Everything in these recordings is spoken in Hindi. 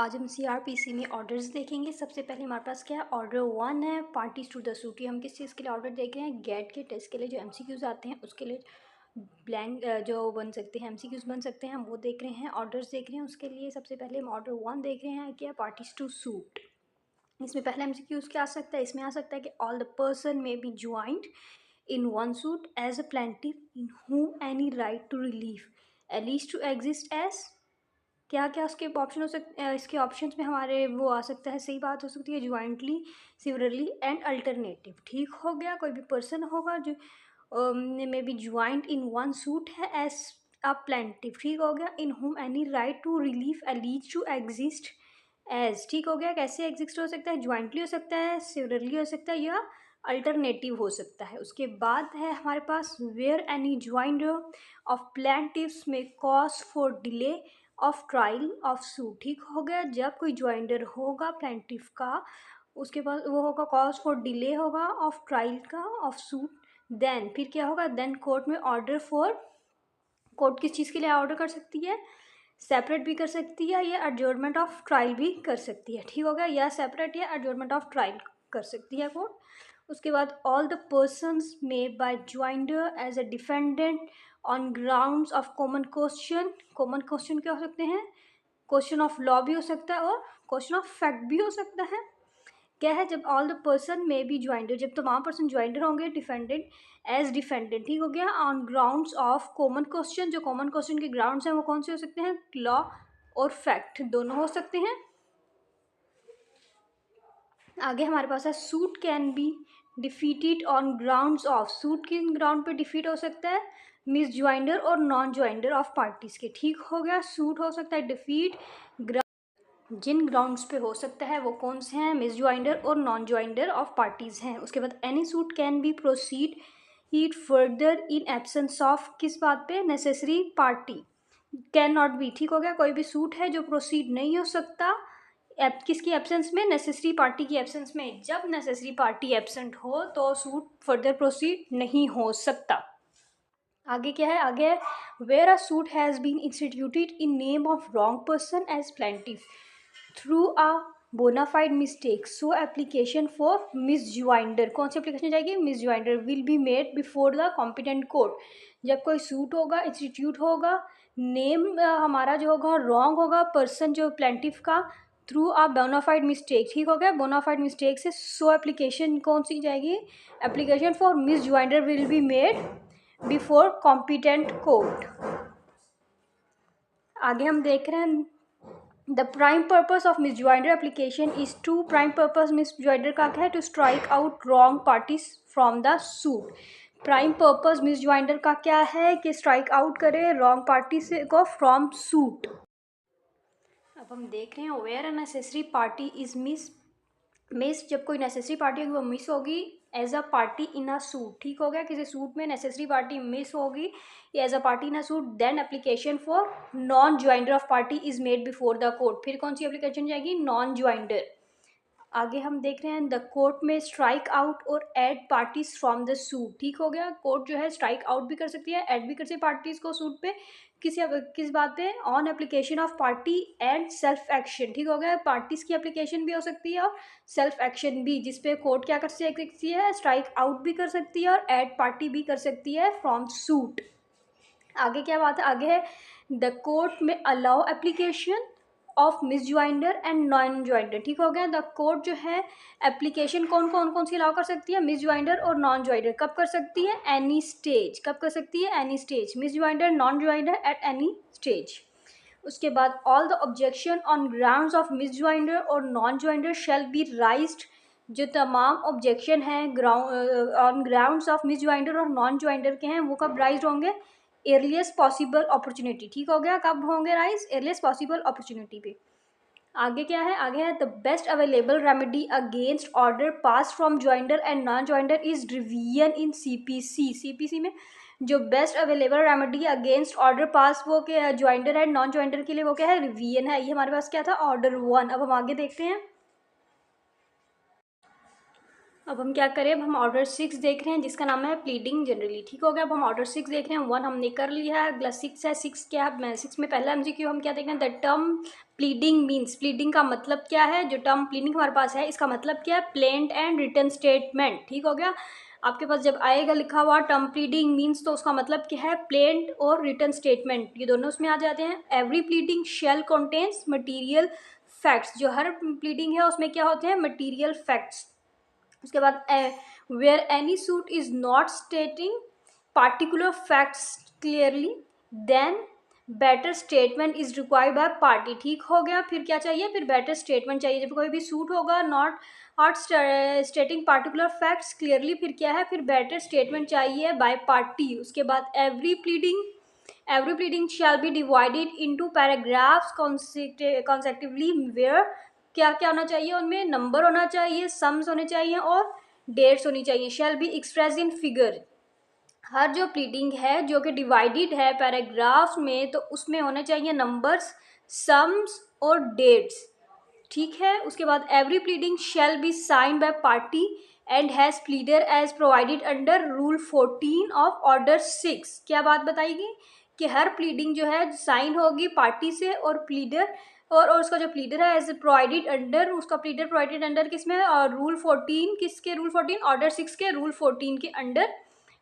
आज हम सीआरपीसी में ऑर्डर्स देखेंगे। सबसे पहले हमारे पास क्या है, ऑर्डर 1 है, पार्टीज टू द सूट। ये हम किस चीज़ के लिए ऑर्डर देख रहे हैं? गेट के टेस्ट के लिए जो एमसीक्यूज आते हैं उसके लिए ब्लैंक जो बन सकते हैं, एमसीक्यूज बन सकते हैं, हम वो देख रहे हैं, ऑर्डर्स देख रहे हैं। उसके लिए सबसे पहले हम ऑर्डर 1 देख रहे हैं, क्या? Parties to suit. इसमें पहले एमसीक्यूज क्या आ सकता है? इसमें आ सकता है कि ऑल द पर्सन में be joint in one suit as a plaintiff in whom any right to relief alleges to exist as. क्या क्या उसके ऑप्शन हो सकते हैं? इसके ऑप्शंस में हमारे वो आ सकता है, सही बात हो सकती है, ज्वाइंटली, सिवरली एंड अल्टरनेटिव। ठीक हो गया। कोई भी पर्सन होगा जो may be joint in one suit as a अ प्लेंटिव। ठीक हो गया। In whom any right to relief alleges to exist as. ठीक हो गया। कैसे एग्जिस्ट हो सकता है? ज्वाइंटली हो सकता है, सिवरली हो सकता है, या अल्टरनेटिव हो सकता है। उसके बाद है हमारे पास वेयर एनी ज्वाइंटर ऑफ प्लेंटिव्स में cause for delay of trial of suit. ठीक हो गया। जब कोई ज्वाइंटर होगा प्लेंटिफ का, उसके बाद वो होगा कॉज फॉर डिले होगा ऑफ ट्रायल का ऑफ सूट, देन फिर क्या होगा? देन कोर्ट में ऑर्डर फॉर, कोर्ट किस चीज़ के लिए ऑर्डर कर सकती है? सेपरेट भी कर सकती है, या एडजोर्नमेंट ऑफ ट्रायल भी कर सकती है। ठीक हो गया। या सेपरेट या एडजोर्नमेंट ऑफ ट्रायल कर सकती है कोर्ट। उसके बाद ऑल द पर्सनस में by joinder as a defendant on grounds of common question. Common question क्या हो सकते हैं? क्वेश्चन ऑफ लॉ भी हो सकता है और क्वेश्चन ऑफ फैक्ट भी हो सकता है। क्या है? जब ऑल द पर्सन में बी ज्वाइंटर, जब तमाम पर्सन ज्वाइंटर होंगे डिफेंडेंट एज डिफेंडेंट। ठीक हो गया। On grounds of common question, जो कॉमन क्वेश्चन के ग्राउंड्स हैं वो कौन से हो सकते हैं? लॉ और फैक्ट दोनों हो सकते हैं। आगे हमारे पास है suit can be defeated on grounds of. Suit किन ग्राउंड पे डिफीट हो सकता है? मिस ज्वाइंडर और नॉन ज्वाइंडर ऑफ पार्टीज के। ठीक हो गया। सूट हो सकता है डिफीट जिन ग्राउंड्स पे हो सकता है वो कौन से हैं? मिस ज्वाइंडर और नॉन ज्वाइंडर ऑफ पार्टीज हैं। उसके बाद any suit can be proceed heat further in absence of, किस बात पे? Necessary party can not be. ठीक हो गया। कोई भी सूट है जो प्रोसीड नहीं हो सकता किसकी एब्सेंस में? नेसेसरी पार्टी की एब्सेंस में। जब नेसेसरी पार्टी एब्सेंट हो तो सूट फर्दर प्रोसीड नहीं हो सकता। आगे क्या है? आगे है where a suit has been instituted in name of wrong person as plaintiff through a bona fide mistake so application for misjoinder. कौन सी एप्लीकेशन जाएगी? Misjoinder will be made before the competent court. जब कोई सूट होगा, इंस्टीट्यूट होगा, नेम हमारा जो होगा रॉन्ग होगा, पर्सन जो प्लेंटिफ का, थ्रू अ बोनाफाइड मिस्टेक। ठीक हो गया। बोनाफाइड मिस्टेक से सो एप्लीकेशन कौन सी जाएगी? Application for misjoinder will be made before competent court. आगे हम देख रहे हैं the prime purpose of misjoinder application is to. Prime purpose misjoinder का क्या है? To strike out wrong parties from the suit. Prime purpose misjoinder का क्या है? कि स्ट्राइक आउट करे रॉन्ग पार्टी से को फ्रॉम सूट। अब हम देख रहे हैं where a necessary party is miss. जब कोई नेसेसरी पार्टी होगी वो मिस होगी as a party in a suit. ठीक हो गया। किसी सूट में नेसेसरी पार्टी मिस होगी as a party in a suit, then application for non joinder of party is made before the court. फिर कौन सी एप्लीकेशन जाएगी? Non joinder. आगे हम देख रहे हैं द कोर्ट में स्ट्राइक आउट और add parties from the suit. ठीक हो गया। कोर्ट जो है स्ट्राइक आउट भी कर सकती है, ऐड भी कर सकती है पार्टीज को सूट पे। किस बात पे? On application of party and self action. ठीक हो गया। पार्टीज की एप्लीकेशन भी हो सकती है और सेल्फ एक्शन भी, जिसपे कोर्ट क्या कर सकती है? स्ट्राइक आउट भी कर सकती है और ऐड पार्टी भी कर सकती है फ्रॉम सूट। आगे क्या बात है? आगे है द कोर्ट में allow application of misjoinder and non joinder. ठीक हो गया। द कोर्ट जो है एप्लीकेशन कौन सी अलाउ कर सकती है? मिस ज्वाइंडर और नॉन ज्वाइंडर। कब कर सकती है? Any stage. कब कर सकती है? Any stage. Misjoinder, non joinder at any stage. उसके बाद all the objection on grounds of misjoinder और non joinder shall be raised. जो तमाम ऑब्जेक्शन हैं on grounds of misjoinder और नॉन ज्वाइंडर के हैं वो कब राइज होंगे? Earliest possible opportunity. ठीक हो गया। कब होंगे राइज? एर्लीस्ट पॉसिबल अपॉर्चुनिटी पे। आगे क्या है? आगे है the best available remedy against order pass from joinder and non joinder is revision in CPC. CPC में जो best available remedy against order pass वो क्या? ज्वाइंडर एंड नॉन ज्वाइंडर के लिए वो क्या है? रिवीजन है। ये हमारे पास क्या था? ऑर्डर 1। अब हम आगे देखते हैं। अब हम क्या करें, अब हम ऑर्डर 6 देख रहे हैं जिसका नाम है प्लीडिंग जनरली। ठीक हो गया, अब हम ऑर्डर 6 देख रहे हैं। 1 हमने कर लिया है, अगला 6 है। 6 क्या है, 6 में पहला MCQ हम क्या देख रहे हैं, the term pleading means, pleading का मतलब क्या है। जो टर्म प्लीडिंग हमारे पास है इसका मतलब क्या है, प्लेंट एंड रिटन स्टेटमेंट। ठीक हो गया, आपके पास जब आएगा लिखा हुआ टर्म प्लीडिंग मीन्स तो उसका मतलब क्या है, प्लेंट और रिटन स्टेटमेंट, ये दोनों उसमें आ जाते हैं। Every pleading shall contains material facts, जो हर प्लीडिंग है उसमें क्या होते हैं, मटीरियल फैक्ट्स। उसके बाद where any suit is not stating particular facts clearly then better statement is required by party. ठीक हो गया, फिर क्या चाहिए, फिर बेटर स्टेटमेंट चाहिए। जब कोई भी सूट होगा not stating particular facts clearly, फिर क्या है, फिर बेटर स्टेटमेंट चाहिए बाय पार्टी। उसके बाद every pleading shall be divided into paragraphs consecutively where क्या क्या होना चाहिए, उनमें नंबर होना चाहिए, सम्स होने चाहिए और डेट्स होनी चाहिए। Shall be express in figure, हर जो प्लीडिंग है जो कि डिवाइडेड है पैराग्राफ्स में तो उसमें होने चाहिए नंबर्स, सम्स और डेट्स। ठीक है, उसके बाद every pleading shall be sign by party and has pleader as provided under rule 14 of order 6। क्या बात बताएगी कि हर प्लीडिंग जो है साइन होगी पार्टी से और प्लीडर और उसका जो प्लीडर है एज प्रोवाइडेड अंडर, उसका प्लीडर प्रोवाइडेड अंडर किसमें, और रूल 14, किसके रूल 14, ऑर्डर 6 के रूल 14 के अंडर।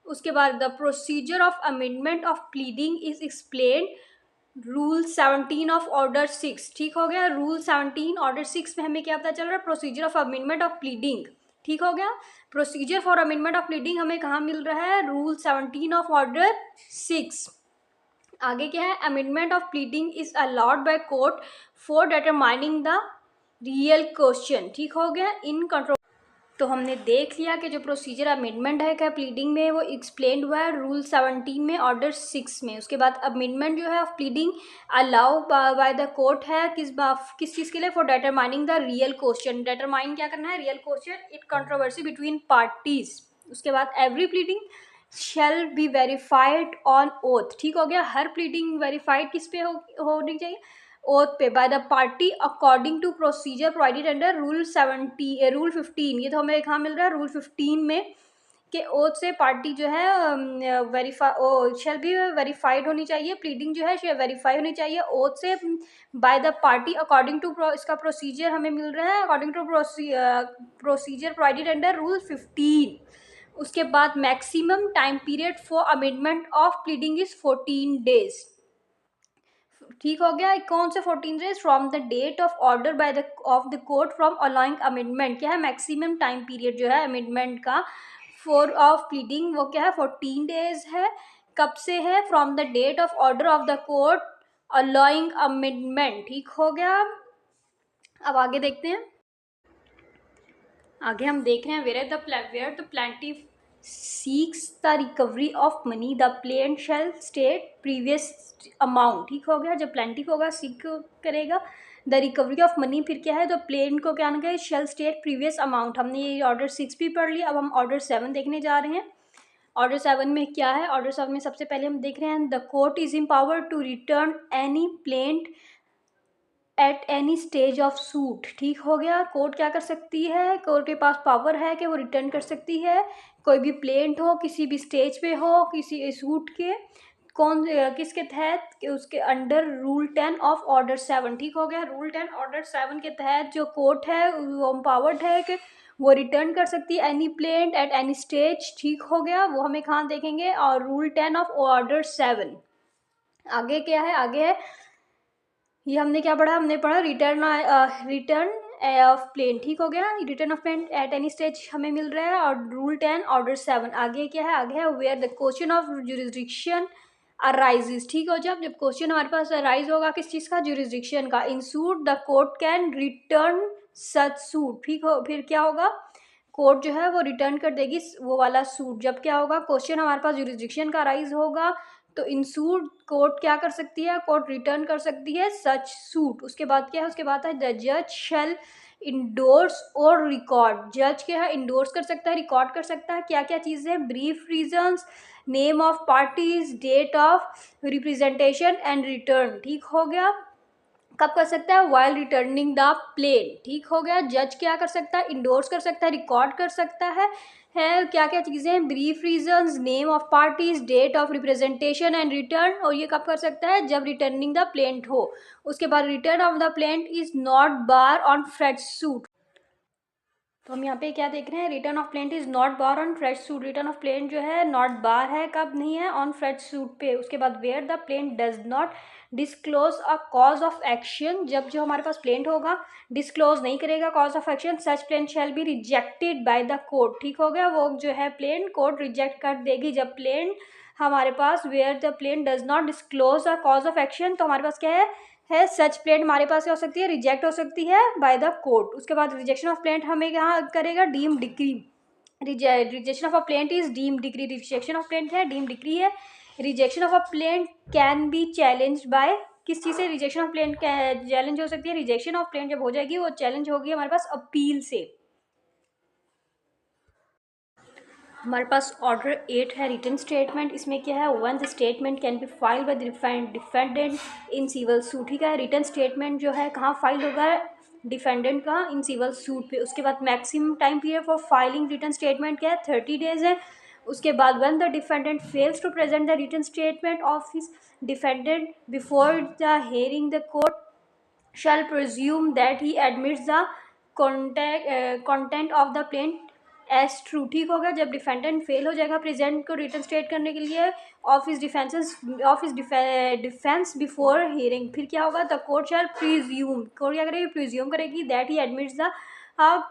उसके बाद the procedure of amendment of pleading is explained rule 17 of order 6। ठीक हो गया, रूल 17 ऑर्डर 6 में हमें क्या पता चल रहा है, procedure of amendment of pleading. ठीक हो गया, procedure for amendment of pleading हमें कहाँ मिल रहा है, रूल 17 ऑफ ऑर्डर 6। आगे क्या है, amendment of pleading is allowed by court for determining the real question. ठीक हो गया, इन कंट्रोल। तो हमने देख लिया कि जो प्रोसीजर अमेंडमेंट है क्या प्लीडिंग में वो एक्सप्लेन्ड हुआ है रूल 17 में ऑर्डर 6 में। उसके बाद अमेंडमेंट जो है of pleading allow bye the court है किस चीज़ के लिए, for determining the real question. Determine क्या करना है, real question it controversy between parties. उसके बाद every pleading shall be verified on oath. ठीक हो गया, हर प्लीडिंग वेरीफाइड किस पे होनी चाहिए, ओथ पे, by the party according to procedure provided under rule 15। ये तो हमें कहाँ मिल रहा है, रूल 15 में कि ओथ से पार्टी जो है वेरीफाई शेल बी वेरीफाइड होनी चाहिए, प्लीडिंग जो है वेरीफाई होनी चाहिए ओथ से by the party according to इसका प्रोसीजर हमें मिल रहा है according to procedure provided under rule 15। उसके बाद maximum time period for amendment of pleading is 14 days. ठीक हो गया, कौन से 14 days, from the date of order by the of the court from allowing amendment. क्या है, मैक्सिमम टाइम पीरियड जो है अमेंडमेंट का फॉर ऑफ प्लीडिंग वो क्या है, 14 डेज है। कब से है, from the date of order of the court allowing amendment. ठीक हो गया, अब आगे देखते हैं। आगे हम देख रहे हैं where the plaintiff seeks the recovery of money the plaint shall state previous amount. ठीक हो गया, जब प्लेंटिफ होगा सीक करेगा द रिकवरी ऑफ मनी, फिर क्या है, तो प्लेन को क्या ना शेल स्टेट प्रीवियस अमाउंट। हमने ये ऑर्डर 6 भी पढ़ लिया, अब हम ऑर्डर 7 देखने जा रहे हैं। ऑर्डर 7 में क्या है, ऑर्डर 7 में सबसे पहले हम देख रहे हैं the court is empowered to return any plaint at any stage of suit. ठीक हो गया, कोर्ट क्या कर सकती है, कोर्ट के पास पावर है कि वो रिटर्न कर सकती है कोई भी प्लेंट हो, किसी भी स्टेज पे हो, किसी सूट के कौन किसके तहत, कि उसके अंडर रूल 10 ऑफ ऑर्डर 7। ठीक हो गया, रूल 10 ऑर्डर 7 के तहत जो कोर्ट है वो एम्पावर्ड है कि वो रिटर्न कर सकती है any plaint at any stage. ठीक हो गया, वो हमें कहाँ देखेंगे, और रूल 10 ऑफ ऑर्डर 7। आगे क्या है, आगे है ये हमने क्या पढ़ा, हमने पढ़ा रिटर्न ऑफ प्लेन। ठीक हो गया, return of plaint at any stage हमें मिल रहा है, और रूल 10 ऑर्डर 7। आगे क्या है, आगे है where the question of jurisdiction arises. ठीक हो, जब क्वेश्चन हमारे पास अराइज होगा किस चीज़ का, जुरिस्डिक्शन का। In suit the court can return such suit. ठीक हो, फिर क्या होगा, कोर्ट जो है वो रिटर्न कर देगी वो वाला सूट। जब क्या होगा, क्वेश्चन हमारे पास जुरिस्डिक्शन का अराइज होगा तो इन सूट कोर्ट क्या कर सकती है, कोर्ट रिटर्न कर सकती है सच सूट। उसके बाद क्या है, उसके बाद है द जज शेल इंडोर्स और रिकॉर्ड। जज क्या है, इंडोर्स कर सकता है, रिकॉर्ड कर सकता है क्या क्या चीज़ें, brief reasons, name of parties, date of representation and return. ठीक हो गया, कब कर सकता है? While returning the plaint. ठीक हो गया। जज क्या कर सकता है? इंडोर्स कर सकता है, रिकॉर्ड कर सकता है क्या क्या चीज़ें? Brief reasons, name of parties, date of representation and return. और ये कब कर सकता है? जब रिटर्निंग द प्लेन हो। उसके बाद return of the plaint is not bar on fresh suit. तो हम यहाँ पे क्या देख रहे हैं? Return of plaint is not bar on fresh suit. Return of plaint जो है नॉट बार है, कब नहीं है? ऑन फ्रेश सूट पे। उसके बाद where the plaint does not disclose a cause of action. जब जो हमारे पास प्लेंट होगा डिस्क्लोज नहीं करेगा cause of action, such plaint shall be rejected by the court. ठीक हो गया। वो जो है प्लेंट कोर्ट रिजेक्ट कर देगी। जब प्लेंट हमारे पास where the plaint does not disclose a cause of action, तो हमारे पास क्या है सच प्लेंट हमारे पास क्या हो सकती है? रिजेक्ट हो सकती है बाय द कोर्ट। उसके बाद रिजेक्शन ऑफ प्लेंट हमें यहाँ करेगा deem decree. Rejection of a plaint is deem decree. Rejection of plaint है डीम डिक्री है। Rejection of a plaint can be challenge by, किस चीज़ से रिजेक्शन ऑफ प्लेंट चैलेंज हो सकती है? रिजेक्शन ऑफ प्लेंट जब हो जाएगी वो चैलेंज होगी हमारे पास अपील से। हमारे पास ऑर्डर 8 है रिटन स्टेटमेंट। इसमें क्या है? When the statement can be file by the defendant in civil suit. ठीक है। रिटन स्टेटमेंट जो है कहाँ फाइल होगा? डिफेंडेंट का इन सिविल सूट पे। उसके बाद maximum time period for filing written statement क्या है? 30 डेज है। उसके बाद when the defendant fails to present the written statement of his defendant before the hearing the court shall presume that he admits the content of the plaint as true. ठीक होगा। जब डिफेंडेंट फेल हो जाएगा प्रेजेंट को रिटर्न स्टेट करने के लिए of his defence before hearing, फिर क्या होगा? The court shall presume, court क्या करेगी? प्रिज्यूम करेगी that he admits the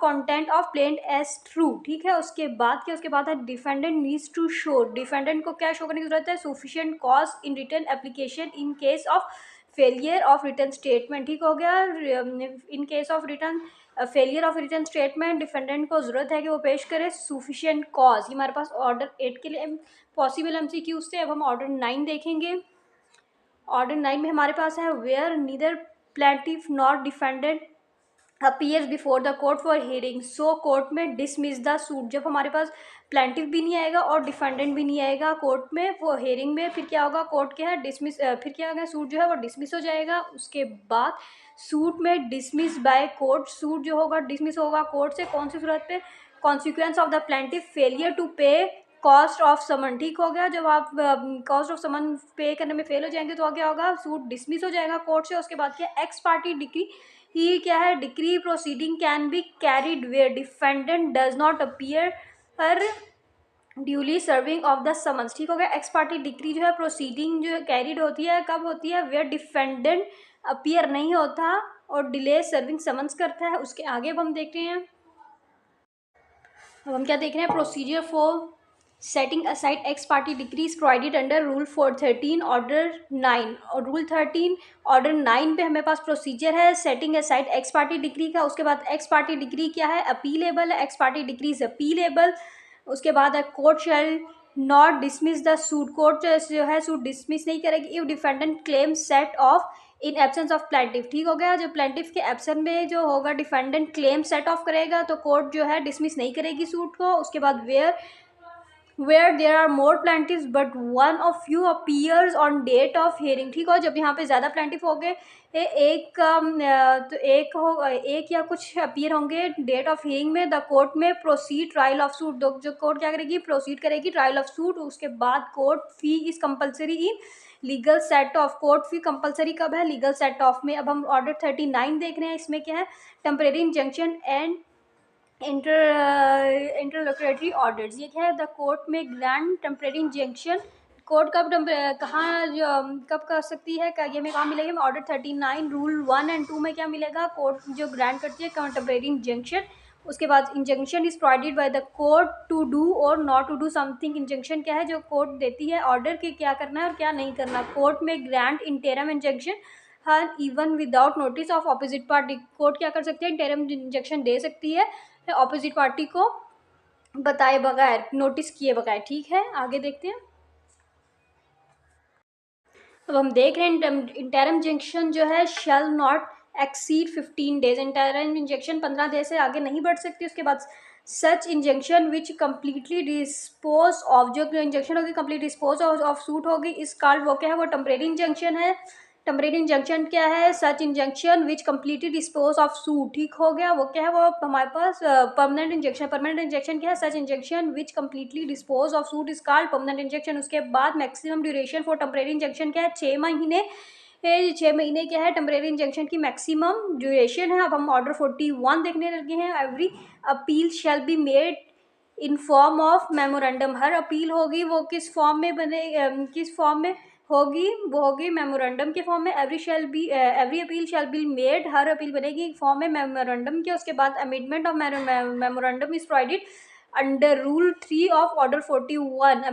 content of plaint as true. ठीक है। उसके बाद क्या? उसके बाद है defendant needs to show. Defendant को क्या शो करने की जरूरत है? Sufficient cause in written application in case of failure of written statement. ठीक हो गया। In case of written failure of written statement defendant को जरूरत है कि वो पेश करे सफिशिएंट कॉज। ये हमारे पास ऑर्डर 8 के लिए पॉसिबल एमसीक्यूज से। अब हम ऑर्डर 9 देखेंगे। ऑर्डर 9 में हमारे पास है where neither plaintiff not defendant appears before the court for hearing so court में डिसमिस द सूट। जब हमारे पास प्लेंटिफ भी नहीं आएगा और डिफेंडेंट भी नहीं आएगा कोर्ट में, वो हियरिंग में, फिर क्या होगा? कोर्ट क्या है? डिसमिस, फिर क्या होगा? सूट जो है वो डिसमिस हो जाएगा। उसके बाद सूट में डिसमिस बाय कोर्ट, सूट जो होगा डिसमिस होगा कोर्ट से। कौन सी सूरत पे? Consequence of the plaintiff failure to pay cost of summon. ठीक हो गया। जब आप कॉस्ट ऑफ समन पे करने में फेल हो जाएंगे तो क्या होगा? सूट डिसमिस हो जाएगा कोर्ट से। उसके बाद क्या? एक्स पार्टी डिक्री ही क्या है? Decree proceeding can be carried where defendant does not appear पर duly serving of the summons. ठीक हो गया। एक्स पार्टी डिक्री जो है प्रोसीडिंग जो कैरिड होती है कब होती है? वेयर डिफेंडेंट अपीयर नहीं होता और डिले सर्विंग समन्स करता है। उसके आगे अब हम देख रहे हैं, अब हम क्या देख रहे हैं? Procedure for setting aside x party decrease provided under rule 413 order 9। और रूल 13 ऑर्डर 9 पे हमें पास प्रोसीजर है setting aside x party decree का। उसके बाद एक्स पार्टी डिक्री क्या है? अपीलेबल है। X party decree is appealable. उसके बाद है court shall not dismiss the suit. Court जो है सूट डिसमिस नहीं करेगी if defendant claim set of in absence of plaintiff. ठीक हो गया। जब प्लेंटिफ के एब्सेंट में जो होगा डिफेंडेंट क्लेम सेट ऑफ करेगा तो कोर्ट जो है डिसमिस नहीं करेगी सूट को। उसके बाद where there are more plaintiffs but one of few appears on date of hearing. ठीक हो। जब यहाँ पे ज़्यादा प्लेंटिव हो गए तो एक या कुछ अपीयर होंगे डेट ऑफ हियरिंग में, द कोर्ट में प्रोसीड ट्रायल ऑफ सूट। जो कोर्ट क्या करेगी? प्रोसीड करेगी ट्रायल ऑफ सूट। उसके बाद court fee is compulsory in legal set of. Court fee compulsory कब है? लीगल सेट ऑफ में। अब हम ऑर्डर 39 देख रहे हैं। इसमें क्या है? Temporary injunction and interlocutory orders. ये क्या है? द कोर्ट में ग्रांट टेम्परेरी इंजंक्शन। कोर्ट कब कब कर सकती है? ये में कहाँ मिलेगी? हमें ऑर्डर 39 रूल 1 एंड 2 में क्या मिलेगा? कोर्ट जो ग्रांट करती है टेम्परेरी इंजंक्शन। उसके बाद injunction is provided by the court to do और not to do something. Injunction क्या है? जो कोर्ट देती है ऑर्डर के क्या करना है और क्या नहीं करना। कोर्ट में grant interim injunction her even without notice of opposite party. Court क्या कर सकती है? इंटरम इंजंक्शन दे सकती है ऑपोजिट पार्टी को बताए बगैर, नोटिस किए बगैर। ठीक है। आगे देखते हैं। अब हम देख रहे हैं इंटरम इंजेक्शन जो है shall not exceed 15 days. Interim injection 15 days से आगे नहीं बढ़ सकती। उसके बाद such injection which completely dispose of, जो इंजेक्शन होगी कम्प्लीट डिस्पोज ऑफ सूट होगी, इस कॉल्ड वो क्या है? वो टेम्परेरी इंजेक्शन है। टेम्परेरी इंजंक्शन क्या है? Such injunction which completely dispose of suit. ठीक हो गया। वो क्या है? वो हमारे पास परमानेंट इंजेक्शन। परमानेंट इंजेक्शन क्या है? सच injection which completely dispose of suit is called permanent injection. उसके बाद maximum duration for temporary injection क्या है? 6 महीने। 6 महीने क्या है टेम्परेरी इंजेक्शन की मैक्सिमम ड्यूरेशन है। अब हम ऑर्डर 41 देखने लगे हैं। Every appeal shall be made in form of memorandum. Her appeal होगी वो किस फॉर्म में बने, किस फॉर्म में होगी? वो होगी मेमोरेंडम के फॉर्म में। Every appeal shall be made, हर अपील बनेगी फॉर्म में मेमोरेंडम के। उसके बाद amendment of memorandum is provided under rule 3 of order 41।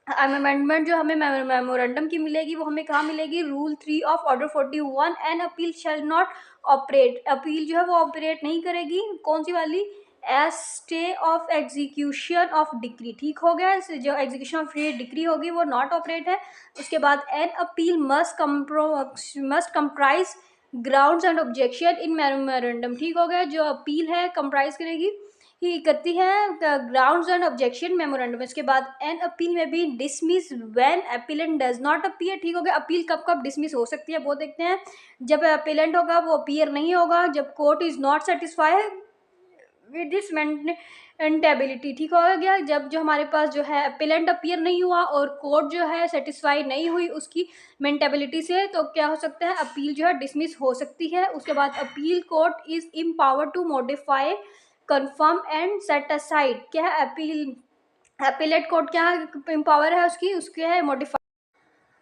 Amendment जो हमें मेमोरेंडम की मिलेगी वो हमें कहाँ मिलेगी? Rule 3 of order 41। An appeal shall not operate, appeal जो है वो ऑपरेट नहीं करेगी। कौन सी वाली? As stay of execution of decree. ठीक हो गया। जो एग्जीक्यूशन ऑफ डिक्री होगी वो नॉट ऑपरेट है। उसके बाद an appeal must comprise grounds and objection in memorandum. ठीक हो गया। जो अपील है कंप्राइज करेगी ही करती है ग्राउंड्स एंड ऑब्जेक्शन मेमोरेंडम। इसके बाद एन अपील में भी dismiss when appellate does not appear. ठीक हो गया। अपील कब कब डिसमिस हो सकती है वो देखते हैं। जब अपीलेंट होगा वो अपीयर नहीं होगा, जब court is not satisfied with this maintainability. ठीक हो गया। जब जो हमारे पास जो है अपीलेंट अपीयर नहीं हुआ और कोर्ट जो है सेटिस्फाई नहीं हुई उसकी मेंटेबिलिटी से, तो क्या हो सकता है? अपील जो है डिसमिस हो सकती है। उसके बाद appeal court is empower to modify, confirm and set aside. क्या है? अपीलेट कोर्ट क्या इम्पावर है उसकी है मॉडिफाई।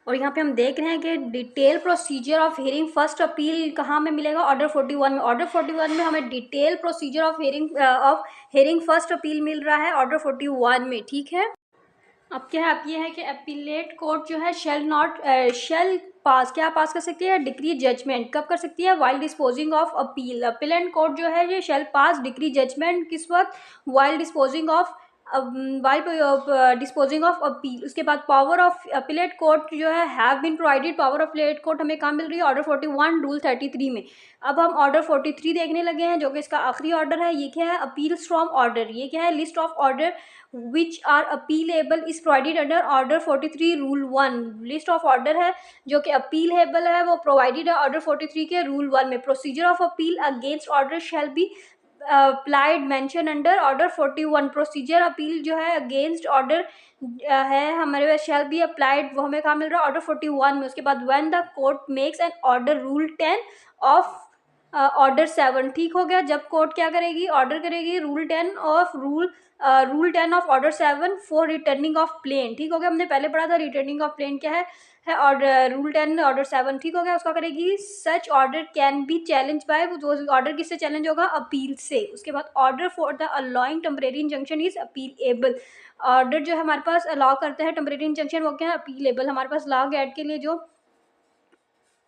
और यहाँ पे हम देख रहे हैं कि detail procedure of hearing first appeal कहाँ में मिलेगा? ऑर्डर 41 में। ऑर्डर 41 में हमें detail procedure of hearing first appeal मिल रहा है ऑर्डर 41 में। ठीक है। अब क्या है? अब ये है कि अपीलेट कोर्ट जो है शेल पास, क्या पास कर सकती है? Decree judgement. कब कर सकती है? While disposing of appeal. Appellate court जो है ये शेल पास डिक्री जजमेंट किस वक्त? While disposing of appeal. उसके बाद पावर ऑफ अपीलेट कोर्ट जो है have been provided. Power of appellate court हमें कहाँ मिल रही है? ऑर्डर 41 रूल 33 में। अब हम ऑर्डर 43 देखने लगे हैं जो कि इसका आखिरी ऑर्डर है। ये क्या है? Appeals from order. ये क्या है? List of order which are appealable is provided under order 43 rule 1। List of order है जो कि अपीलेबल है वो प्रोवाइडेड है ऑर्डर 43 के रूल 1 में। Procedure of appeal against order shall be applied mention under order 41। Procedure appeal जो है अगेंस्ट ऑर्डर है हमारे पास शैल बी अप्लाइड, वो हमें कहाँ मिल रहा है? ऑर्डर 41 में। उसके बाद when the court makes an order rule 10 of order 7। ठीक हो गया। जब कोर्ट क्या करेगी? ऑर्डर करेगी rule 10 of order 7 for returning of plaint. ठीक हो गया। हमने पहले पढ़ा था रिटर्निंग ऑफ प्लेन क्या है ऑर्डर रूल 10 ऑर्डर 7। ठीक हो गया। उसका करेगी such order can be challenge bye, वो ऑर्डर किससे चैलेंज होगा? अपील से। उसके बाद order for the allowing temporary injunction is appealable. Order जो है हमारे पास अलाउ करता है टेम्परेरी इंजंक्शन वो क्या है? अपीलेबल। हमारे पास लॉ गैट के लिए जो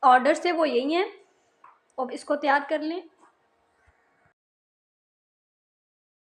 ऑर्डर्स थे वो यही हैं। अब इसको तैयार कर लें।